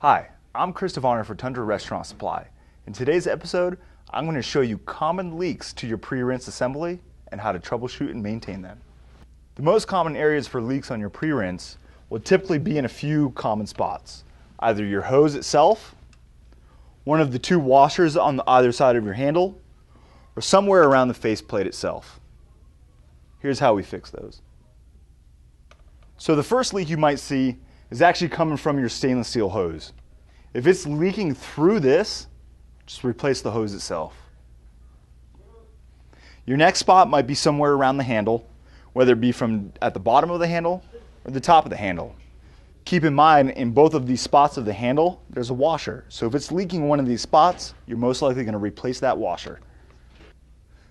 Hi, I'm Christopher for Tundra Restaurant Supply. In today's episode, I'm going to show you common leaks to your pre-rinse assembly and how to troubleshoot and maintain them. The most common areas for leaks on your pre-rinse will typically be in a few common spots. Either your hose itself, one of the two washers on either side of your handle, or somewhere around the faceplate itself. Here's how we fix those. So the first leak you might see is actually coming from your stainless steel hose. If it's leaking through this, just replace the hose itself. Your next spot might be somewhere around the handle, whether it be from at the bottom of the handle or the top of the handle. Keep in mind, in both of these spots of the handle, there's a washer. So if it's leaking one of these spots, you're most likely going to replace that washer.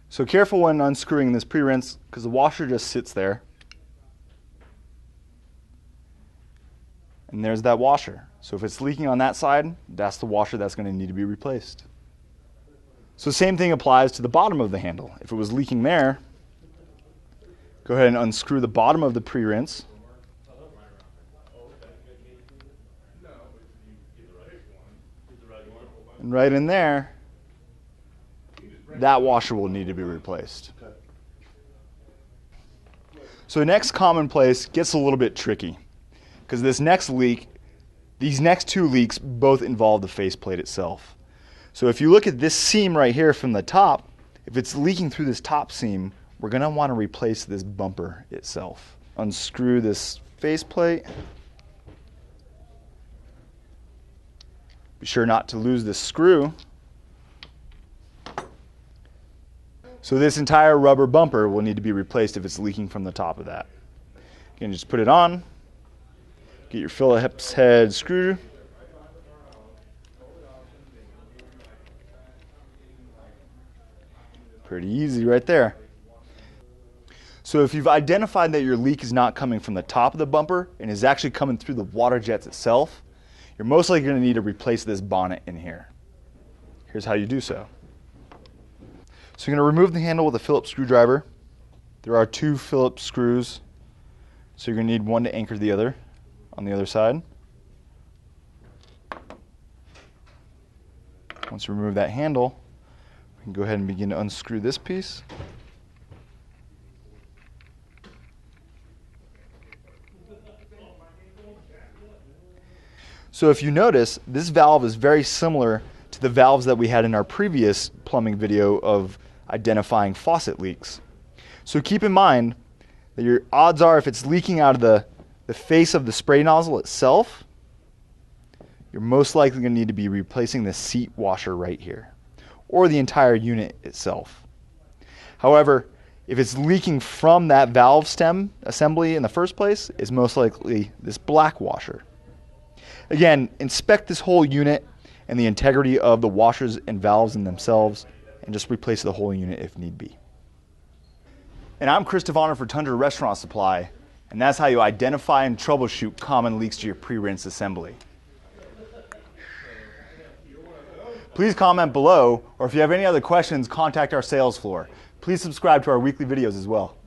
So careful when unscrewing this pre-rinse, because the washer just sits there. And there's that washer. So if it's leaking on that side, that's the washer that's going to need to be replaced. So same thing applies to the bottom of the handle. If it was leaking there, go ahead and unscrew the bottom of the pre-rinse. And right in there, that washer will need to be replaced. So the next common place gets a little bit tricky, because this next leak, these next two leaks both involve the faceplate itself. So if you look at this seam right here from the top, if it's leaking through this top seam, we're going to want to replace this bumper itself. Unscrew this faceplate. Be sure not to lose this screw. So this entire rubber bumper will need to be replaced if it's leaking from the top of that. Again, just put it on. Get your Phillips head screw. Pretty easy right there. So if you've identified that your leak is not coming from the top of the bumper and is actually coming through the water jets itself, you're most likely going to need to replace this bonnet in here. Here's how you do so. So you're going to remove the handle with a Phillips screwdriver. There are two Phillips screws, so you're going to need one to anchor the other on the other side. Once you remove that handle, we can go ahead and begin to unscrew this piece. So if you notice, this valve is very similar to the valves that we had in our previous plumbing video of identifying faucet leaks. So keep in mind that your odds are, if it's leaking out of the face of the spray nozzle itself, you're most likely going to need to be replacing the seat washer right here, or the entire unit itself. However, if it's leaking from that valve stem assembly in the first place, it's most likely this black washer. Again, inspect this whole unit and the integrity of the washers and valves in themselves, and just replace the whole unit if need be. And I'm Christopher for Tundra Restaurant Supply, and that's how you identify and troubleshoot common leaks to your pre-rinse assembly. Please comment below, or if you have any other questions, contact our sales floor. Please subscribe to our weekly videos as well.